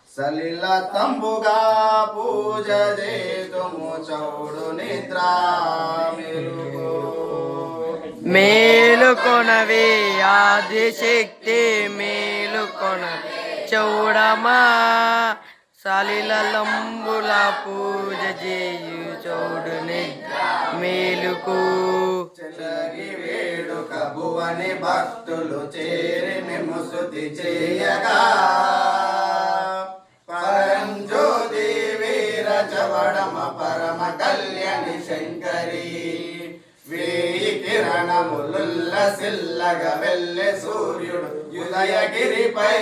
సలిల తంబుగా పూజ చేతుము చౌడు నిద్ర మేలుకొనవే ఆదిశక్తి మేలుకొన చౌడమా సలిలంబుల పూజ చేయు చౌడు నిద్ర మేలుకు చెలగి వేడుక భువని భక్తులు చేరి మిముసుతి చేయగా పరంజ్యోతి వీర చవడమ పరమ కళ్యాణి శంకరి వేయి కిరణములుల్ల సిల్లగ వెళ్ళె సూర్యుడు ఉదయగిరిపై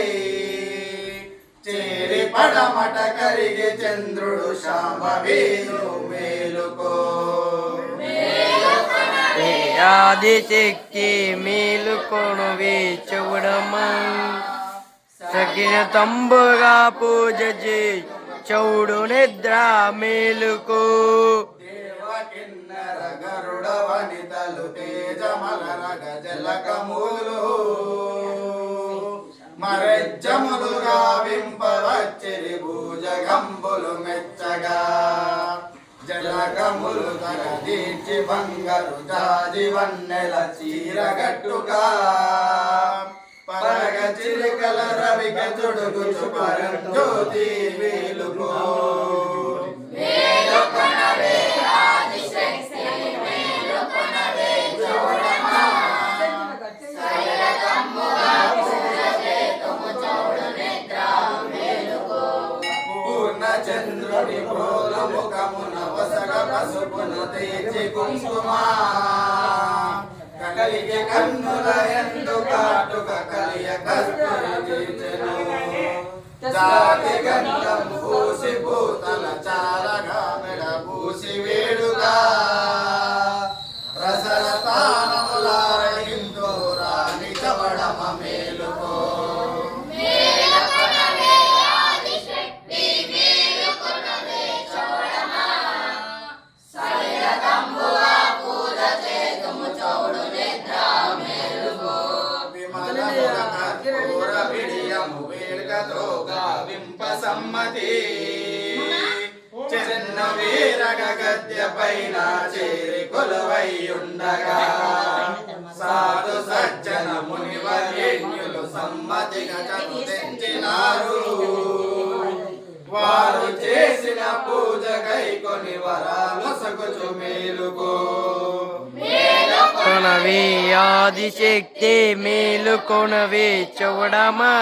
చేరి పడమట కరిగి చంద్రుడు శాంభవీను మేలుకో ఆదిశక్తి మేలుకొనువే చౌడమా సకిన తంబుగా పూజ చేయి చౌడు నిద్ర మేలుకు దేవకిన్నర గరుడ వనితలు తేజమలరగ జలకములు మరెజ్జములుగా వింపవచ్చిరి భూజగంబులు మెచ్చగా జలకములు తగ తీర్చి బంగారు జాజి వన్నెల చీరగట్టుగా పరగ చిరికల రవిక చుడుగుచు పరంజ్యోతి వేలుకో చంద్రుడి ప్రోల ముఖమున వసగ పసుపున తేచి కుంకుమా కలిగి కన్నుల ఎందు కాటుక కలియ కస్తూరి జాతి గంధం పూసి పూతల చాలగా మెడ పూసి వేడుగా రసల స్థానములారిందో రాణి చవడమ మేలుకో సమ్మతి చిన్న వీరగ గద్య పైన చేరి కొలువై ఉండగా సాధు సజ్జన మునివర్యులు సమ్మతిగా తెంచినారు వారు చేసిన పూజ కైకొని వరాలు సగుచు మేలుకో కొనవే ఆదిశక్తి మేలుకొనవే చౌడమా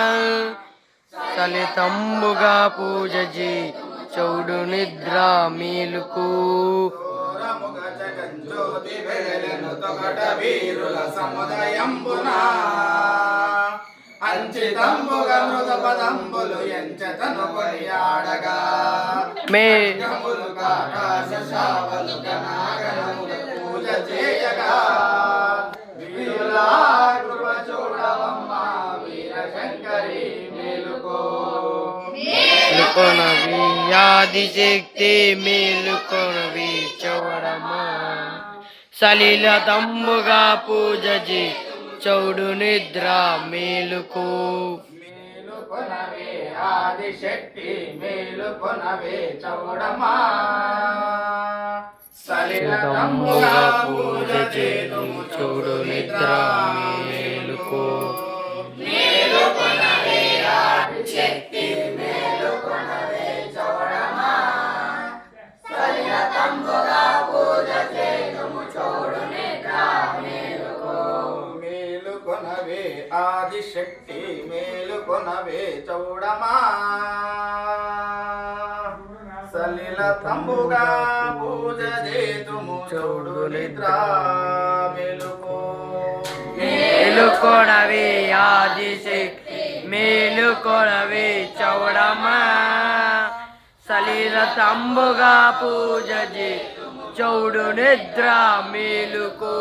సలితంబుగా పూజ చేయి చౌడు నిద్ర మేలుకు జగజ్యోతి వెడలెను తొగట వీరుల సముదయంబున అంచితంబుగా మృత పదంబులు ఎంచతను కొనియాడగా మేఘములుగా ఆకాశ శావలుగా నాగనముల పూజ చేయగా వీరులా కృప చూడవమ్మ వీర శంకరి మేలుకో మేలుకొనవి ఆదిశక్తి మేలుకొనవి చౌడమా సలిల తంబుగా పూజ చేయి చౌడు నిద్ర మేలుకు మేలుకొనవే ఆదిశక్తి మేలుకొనవే చౌడమా సలిల తంబుగా పూజ చేతుము చౌడు నిద్ర మేలుకో మేలుకొనవే ఆదిశక్తి మేలుకొనవే చౌడమా సలిల తంబుగా పూజ చేతుము చౌడు నిద్ర మేలుకో మేలుకొనవే ఆదిశక్తి మేలుకొనవే చౌడమా సలిల తంబుగా పూజ చేతుము చౌడు నిద్ర మేలుకో మేలుకొనవే ఆదిశక్తి మేలుకొనవే చౌడమా సలిల తంబుగా పూజ చేయి చౌడు నిద్ర మేలుకు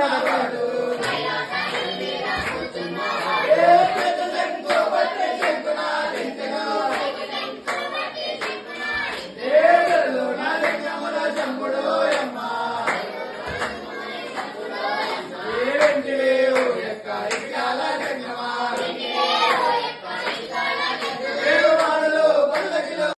వెంకట